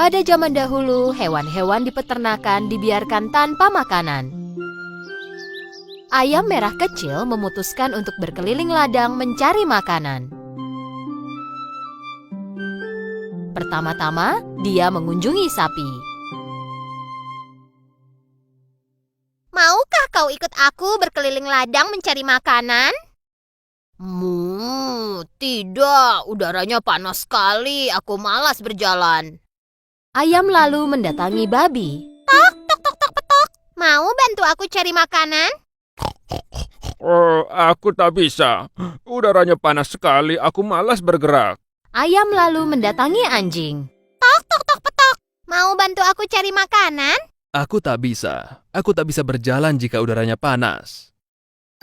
Pada zaman dahulu, hewan-hewan di peternakan dibiarkan tanpa makanan. Ayam merah kecil memutuskan untuk berkeliling ladang mencari makanan. Pertama-tama, dia mengunjungi sapi. Maukah kau ikut aku berkeliling ladang mencari makanan? Tidak, udaranya panas sekali. Aku malas berjalan. Ayam lalu mendatangi babi. Mau bantu aku cari makanan? Aku tak bisa. Udaranya panas sekali, aku malas bergerak. Ayam lalu mendatangi anjing. Mau bantu aku cari makanan? Aku tak bisa. Aku tak bisa berjalan jika udaranya panas.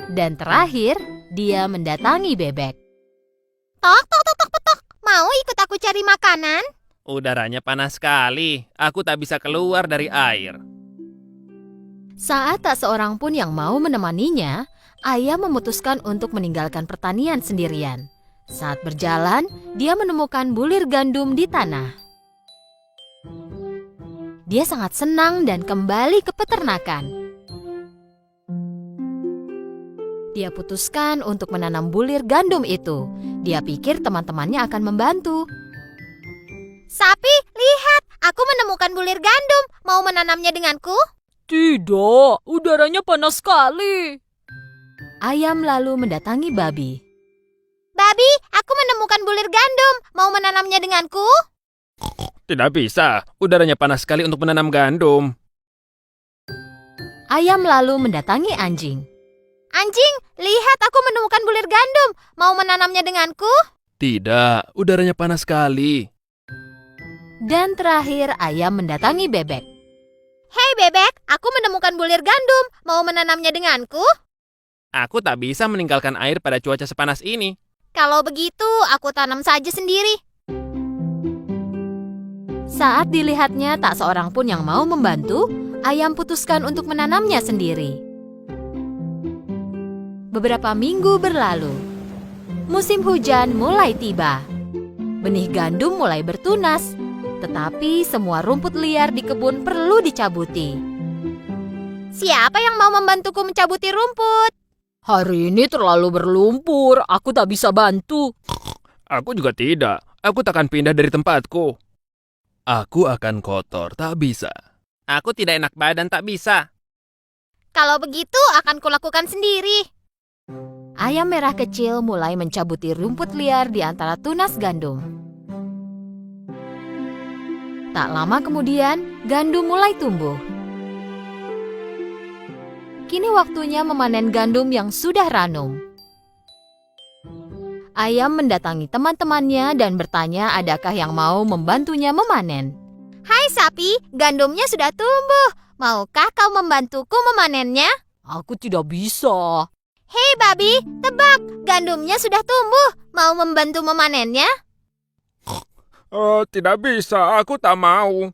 Dan terakhir, dia mendatangi bebek. Mau ikut aku cari makanan? Udaranya panas sekali. Aku tak bisa keluar dari air. Saat tak seorang pun yang mau menemaninya, ayam memutuskan untuk meninggalkan pertanian sendirian. Saat berjalan, dia menemukan bulir gandum di tanah. Dia sangat senang dan kembali ke peternakan. Dia putuskan untuk menanam bulir gandum itu. Dia pikir teman-temannya akan membantu. Sapi, lihat. Aku menemukan bulir gandum. Mau menanamnya denganku? Tidak, udaranya panas sekali. Ayam lalu mendatangi babi. Babi, aku menemukan bulir gandum. Mau menanamnya denganku? Tidak bisa, udaranya panas sekali untuk menanam gandum. Ayam lalu mendatangi anjing. Anjing, lihat aku menemukan bulir gandum. Mau menanamnya denganku? Tidak, udaranya panas sekali. Dan terakhir, ayam mendatangi bebek. Hei bebek, aku menemukan bulir gandum. Mau menanamnya denganku? Aku tak bisa meninggalkan air pada cuaca sepanas ini. Kalau begitu, aku tanam saja sendiri. Saat dilihatnya tak seorang pun yang mau membantu, ayam putuskan untuk menanamnya sendiri. Beberapa minggu berlalu. Musim hujan mulai tiba. Benih gandum mulai bertunas, tetapi semua rumput liar di kebun perlu dicabuti. Siapa yang mau membantuku mencabuti rumput? Hari ini terlalu berlumpur, aku tak bisa bantu. Aku juga tidak. Aku takkan pindah dari tempatku. Aku akan kotor, tak bisa. Aku tidak enak badan, tak bisa. Kalau begitu, akan kulakukan sendiri. Ayam merah kecil mulai mencabuti rumput liar di antara tunas gandum. Tak lama kemudian, gandum mulai tumbuh. Kini waktunya memanen gandum yang sudah ranum. Ayam mendatangi teman-temannya dan bertanya adakah yang mau membantunya memanen. Hai sapi, gandumnya sudah tumbuh. Maukah kau membantuku memanennya? Aku tidak bisa. Hei babi, tebak, gandumnya sudah tumbuh. Mau membantu memanennya? Tidak bisa, aku tak mau.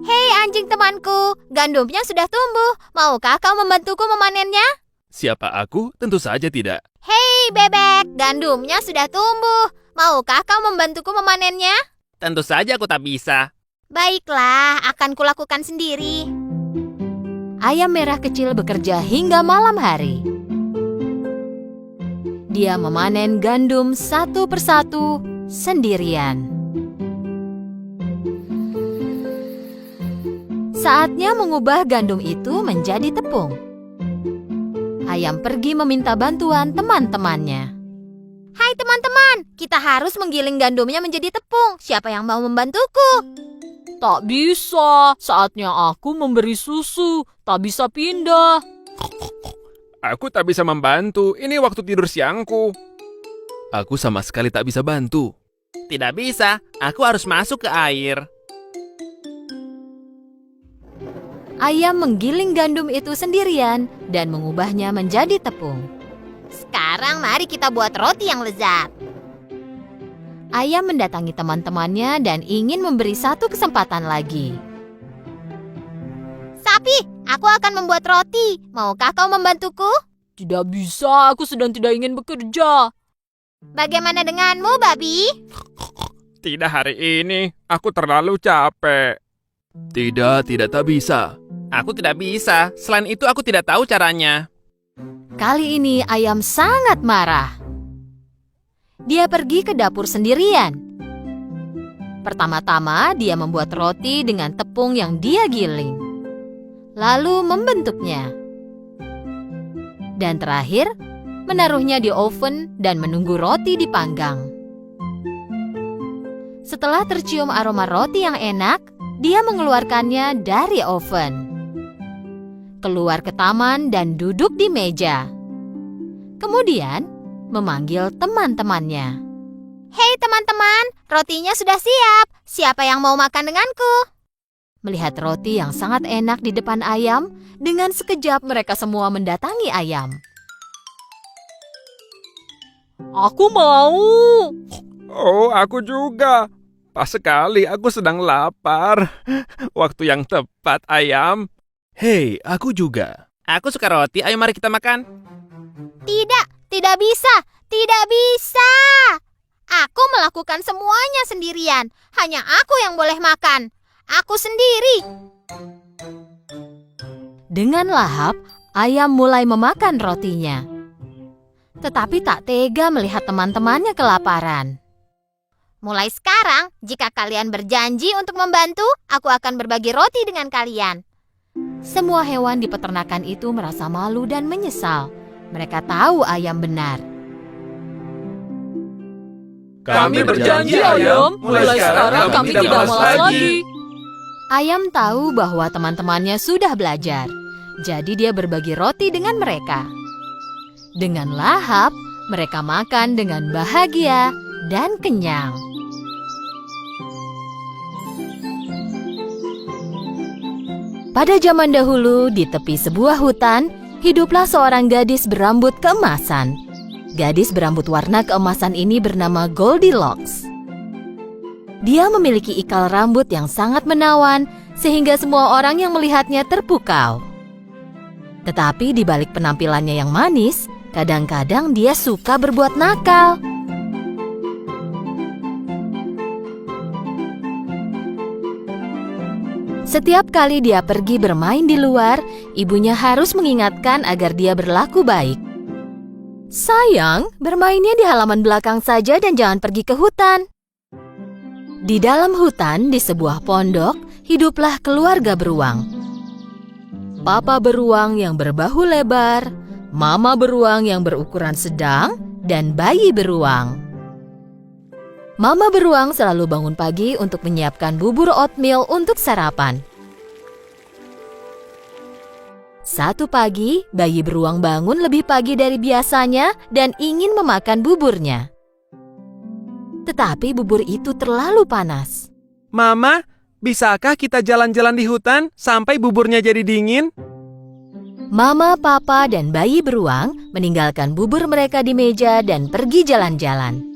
Hei anjing temanku, gandumnya sudah tumbuh. Maukah kau membantuku memanennya? Siapa aku? Tentu saja tidak. Hei bebek, gandumnya sudah tumbuh. Maukah kau membantuku memanennya? Tentu saja aku tak bisa. Baiklah, akan kulakukan sendiri. Ayam merah kecil bekerja hingga malam hari. Dia memanen gandum satu persatu sendirian. Saatnya mengubah gandum itu menjadi tepung. Ayam pergi meminta bantuan teman-temannya. Hai teman-teman, kita harus menggiling gandumnya menjadi tepung. Siapa yang mau membantuku? Tak bisa, saatnya aku memberi susu, tak bisa pindah. Aku tak bisa membantu, ini waktu tidur siangku. Aku sama sekali tak bisa bantu. Tidak bisa, aku harus masuk ke air. Ayam menggiling gandum itu sendirian dan mengubahnya menjadi tepung. Sekarang mari kita buat roti yang lezat. Ayam mendatangi teman-temannya dan ingin memberi satu kesempatan lagi. Sapi, aku akan membuat roti. Maukah kau membantuku? Tidak bisa, aku sedang tidak ingin bekerja. Bagaimana denganmu, babi? Tidak hari ini, aku terlalu capek. Tidak tak bisa. Aku tidak bisa. Selain itu aku tidak tahu caranya. Kali ini ayam sangat marah. Dia pergi ke dapur sendirian. Pertama-tama dia membuat roti dengan tepung yang dia giling, lalu membentuknya. Dan terakhir, menaruhnya di oven dan menunggu roti dipanggang. Setelah tercium aroma roti yang enak, dia mengeluarkannya dari oven. Keluar ke taman dan duduk di meja. Kemudian, memanggil teman-temannya. Hei teman-teman, rotinya sudah siap. Siapa yang mau makan denganku? Melihat roti yang sangat enak di depan ayam, dengan sekejap mereka semua mendatangi ayam. Aku mau. Oh, aku juga. Pas sekali, aku sedang lapar. Waktu yang tepat, ayam. Hei, aku juga. Aku suka roti, ayo mari kita makan. Tidak bisa, tidak bisa. Aku melakukan semuanya sendirian. Hanya aku yang boleh makan. Aku sendiri. Dengan lahap, ayam mulai memakan rotinya. Tetapi tak tega melihat teman-temannya kelaparan. Mulai sekarang, jika kalian berjanji untuk membantu, aku akan berbagi roti dengan kalian. Semua hewan di peternakan itu merasa malu dan menyesal. Mereka tahu ayam benar. Kami berjanji ayam, mulai sekarang kami tidak malas lagi. Ayam tahu bahwa teman-temannya sudah belajar. Jadi dia berbagi roti dengan mereka. Dengan lahap, mereka makan dengan bahagia dan kenyang. Pada zaman dahulu, di tepi sebuah hutan, hiduplah seorang gadis berambut keemasan. Gadis berambut warna keemasan ini bernama Goldilocks. Dia memiliki ikal rambut yang sangat menawan, sehingga semua orang yang melihatnya terpukau. Tetapi di balik penampilannya yang manis, kadang-kadang dia suka berbuat nakal. Setiap kali dia pergi bermain di luar, ibunya harus mengingatkan agar dia berlaku baik. Sayang, bermainnya di halaman belakang saja dan jangan pergi ke hutan. Di dalam hutan, di sebuah pondok, hiduplah keluarga beruang. Papa beruang yang berbahu lebar, mama beruang yang berukuran sedang, dan bayi beruang. Mama beruang selalu bangun pagi untuk menyiapkan bubur oatmeal untuk sarapan. Satu pagi, bayi beruang bangun lebih pagi dari biasanya dan ingin memakan buburnya. Tetapi bubur itu terlalu panas. Mama, bisakah kita jalan-jalan di hutan sampai buburnya jadi dingin? Mama, papa, dan bayi beruang meninggalkan bubur mereka di meja dan pergi jalan-jalan.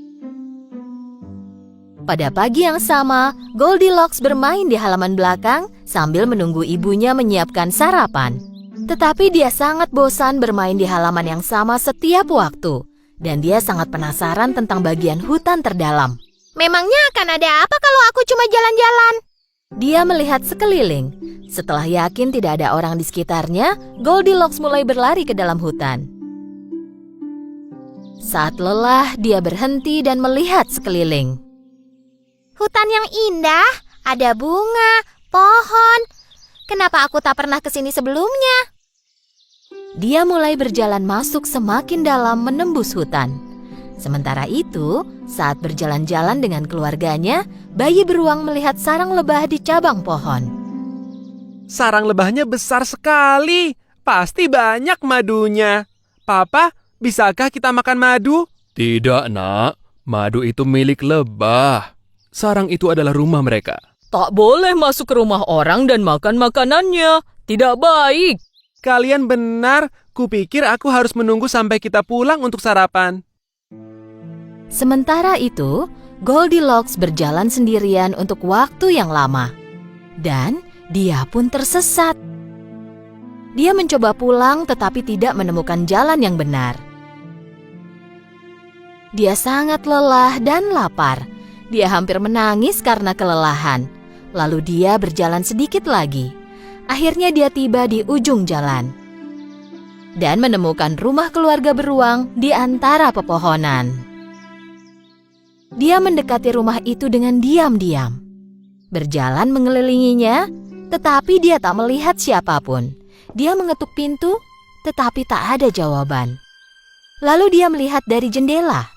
Pada pagi yang sama, Goldilocks bermain di halaman belakang sambil menunggu ibunya menyiapkan sarapan. Tetapi dia sangat bosan bermain di halaman yang sama setiap waktu. Dan dia sangat penasaran tentang bagian hutan terdalam. Memangnya akan ada apa kalau aku cuma jalan-jalan? Dia melihat sekeliling. Setelah yakin tidak ada orang di sekitarnya, Goldilocks mulai berlari ke dalam hutan. Saat lelah, dia berhenti dan melihat sekeliling. Hutan yang indah, ada bunga, pohon. Kenapa aku tak pernah ke sini sebelumnya? Dia mulai berjalan masuk semakin dalam menembus hutan. Sementara itu, saat berjalan-jalan dengan keluarganya, bayi beruang melihat sarang lebah di cabang pohon. Sarang lebahnya besar sekali. Pasti banyak madunya. Papa, bisakah kita makan madu? Tidak, nak. Madu itu milik lebah. Sarang itu adalah rumah mereka. Tak boleh masuk ke rumah orang dan makan makanannya. Tidak baik. Kalian benar. Kupikir aku harus menunggu sampai kita pulang untuk sarapan. Sementara itu, Goldilocks berjalan sendirian untuk waktu yang lama. Dan dia pun tersesat. Dia mencoba pulang tetapi tidak menemukan jalan yang benar. Dia sangat lelah dan lapar. Dia hampir menangis karena kelelahan. Lalu dia berjalan sedikit lagi. Akhirnya dia tiba di ujung jalan dan menemukan rumah keluarga beruang di antara pepohonan. Dia mendekati rumah itu dengan diam-diam, berjalan mengelilinginya, tetapi dia tak melihat siapapun. Dia mengetuk pintu, tetapi tak ada jawaban. Lalu dia melihat dari jendela.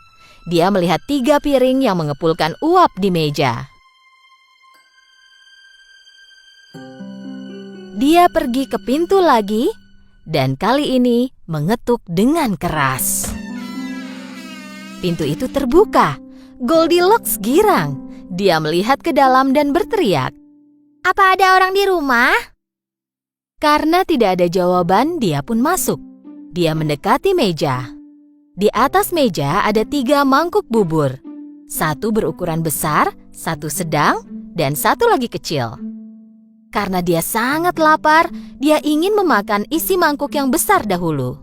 Dia melihat 3 piring yang mengepulkan uap di meja. Dia pergi ke pintu lagi, dan kali ini mengetuk dengan keras. Pintu itu terbuka. Goldilocks girang. Dia melihat ke dalam dan berteriak. Apa ada orang di rumah? Karena tidak ada jawaban, dia pun masuk. Dia mendekati meja. Di atas meja ada 3 mangkuk bubur. 1 berukuran besar, 1 sedang, dan 1 lagi kecil. Karena dia sangat lapar, dia ingin memakan isi mangkuk yang besar dahulu.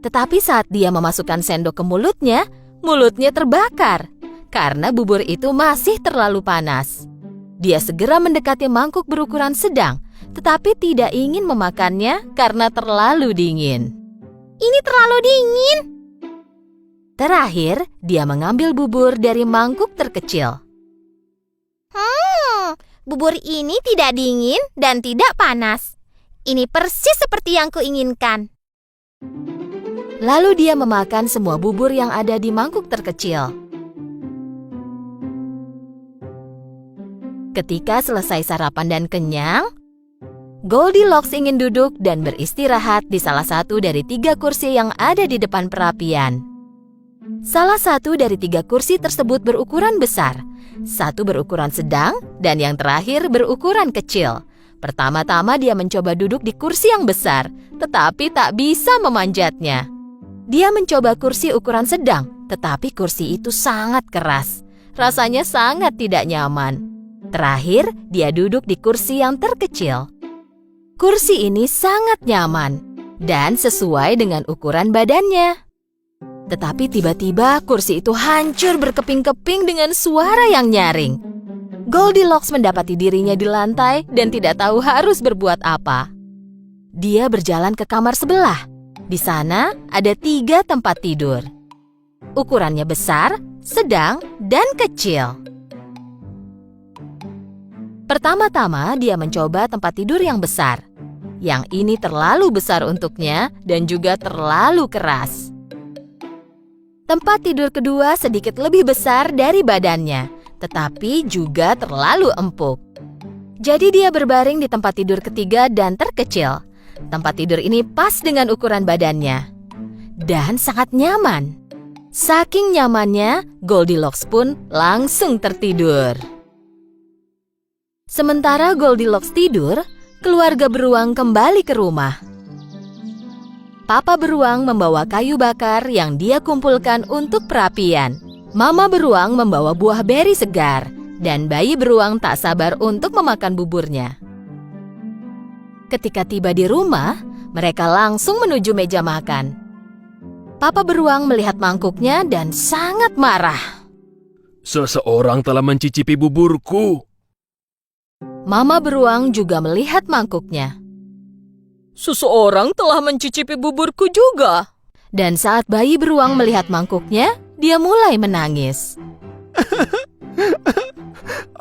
Tetapi saat dia memasukkan sendok ke mulutnya terbakar karena bubur itu masih terlalu panas. Dia segera mendekati mangkuk berukuran sedang, tetapi tidak ingin memakannya karena terlalu dingin. Ini terlalu dingin. Terakhir, dia mengambil bubur dari mangkuk terkecil. Bubur ini tidak dingin dan tidak panas. Ini persis seperti yang kuinginkan. Lalu dia memakan semua bubur yang ada di mangkuk terkecil. Ketika selesai sarapan dan kenyang, Goldilocks ingin duduk dan beristirahat di salah satu dari 3 kursi yang ada di depan perapian. Salah satu dari 3 kursi tersebut berukuran besar, 1 berukuran sedang, dan yang terakhir berukuran kecil. Pertama-tama dia mencoba duduk di kursi yang besar, tetapi tak bisa memanjatnya. Dia mencoba kursi ukuran sedang, tetapi kursi itu sangat keras. Rasanya sangat tidak nyaman. Terakhir, dia duduk di kursi yang terkecil. Kursi ini sangat nyaman dan sesuai dengan ukuran badannya. Tetapi tiba-tiba kursi itu hancur berkeping-keping dengan suara yang nyaring. Goldilocks mendapati dirinya di lantai dan tidak tahu harus berbuat apa. Dia berjalan ke kamar sebelah. Di sana ada 3 tempat tidur. Ukurannya besar, sedang, dan kecil. Pertama-tama dia mencoba tempat tidur yang besar. Yang ini terlalu besar untuknya dan juga terlalu keras. Tempat tidur kedua sedikit lebih besar dari badannya, tetapi juga terlalu empuk. Jadi dia berbaring di tempat tidur ketiga dan terkecil. Tempat tidur ini pas dengan ukuran badannya dan sangat nyaman. Saking nyamannya, Goldilocks pun langsung tertidur. Sementara Goldilocks tidur, keluarga beruang kembali ke rumah. Papa beruang membawa kayu bakar yang dia kumpulkan untuk perapian. Mama beruang membawa buah beri segar, dan bayi beruang tak sabar untuk memakan buburnya. Ketika tiba di rumah, mereka langsung menuju meja makan. Papa beruang melihat mangkuknya dan sangat marah. Seseorang telah mencicipi buburku. Mama beruang juga melihat mangkuknya. Seseorang telah mencicipi buburku juga. Dan saat bayi beruang melihat mangkuknya, dia mulai menangis.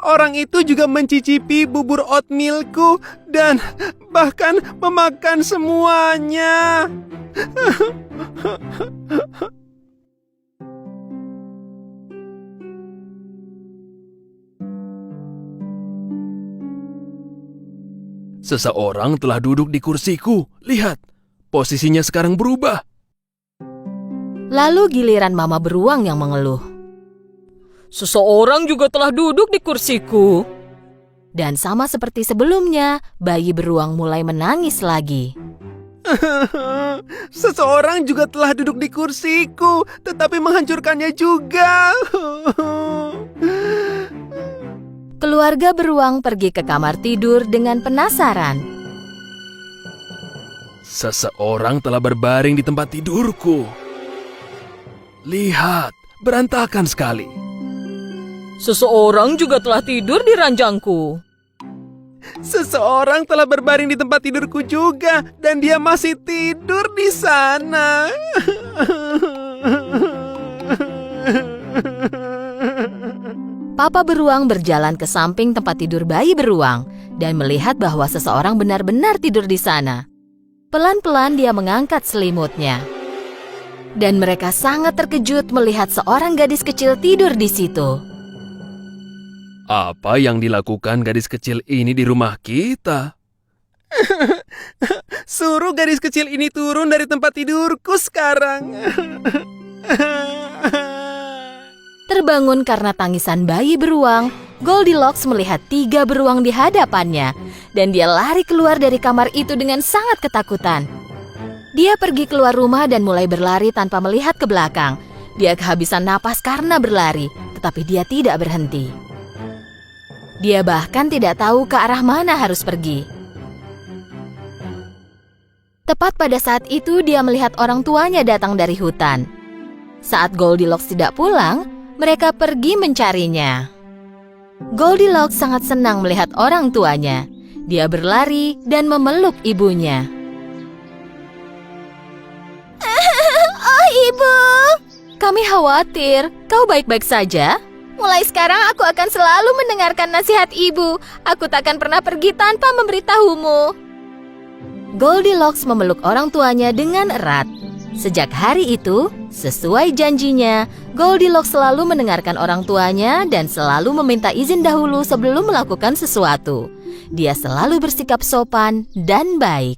Orang itu juga mencicipi bubur oatmealku dan bahkan memakan semuanya. Seseorang telah duduk di kursiku. Lihat, posisinya sekarang berubah. Lalu giliran mama beruang yang mengeluh. Seseorang juga telah duduk di kursiku. Dan sama seperti sebelumnya, bayi beruang mulai menangis lagi. Seseorang juga telah duduk di kursiku, tetapi menghancurkannya juga. Keluarga beruang pergi ke kamar tidur dengan penasaran. Seseorang telah berbaring di tempat tidurku. Lihat, berantakan sekali. Seseorang juga telah tidur di ranjangku. Seseorang telah berbaring di tempat tidurku juga, dan dia masih tidur di sana. Papa beruang berjalan ke samping tempat tidur bayi beruang dan melihat bahwa seseorang benar-benar tidur di sana. Pelan-pelan dia mengangkat selimutnya. Dan mereka sangat terkejut melihat seorang gadis kecil tidur di situ. Apa yang dilakukan gadis kecil ini di rumah kita? Suruh gadis kecil ini turun dari tempat tidurku sekarang. Terbangun karena tangisan bayi beruang, Goldilocks melihat 3 beruang di hadapannya, dan dia lari keluar dari kamar itu dengan sangat ketakutan. Dia pergi keluar rumah dan mulai berlari tanpa melihat ke belakang. Dia kehabisan napas karena berlari, tetapi dia tidak berhenti. Dia bahkan tidak tahu ke arah mana harus pergi. Tepat pada saat itu dia melihat orang tuanya datang dari hutan. Saat Goldilocks tidak pulang, mereka pergi mencarinya. Goldilocks sangat senang melihat orang tuanya. Dia berlari dan memeluk ibunya. Oh, Ibu. Kami khawatir, kau baik-baik saja? Mulai sekarang aku akan selalu mendengarkan nasihat Ibu. Aku takkan pernah pergi tanpa memberitahumu. Goldilocks memeluk orang tuanya dengan erat. Sejak hari itu, sesuai janjinya, Goldilocks selalu mendengarkan orang tuanya dan selalu meminta izin dahulu sebelum melakukan sesuatu. Dia selalu bersikap sopan dan baik.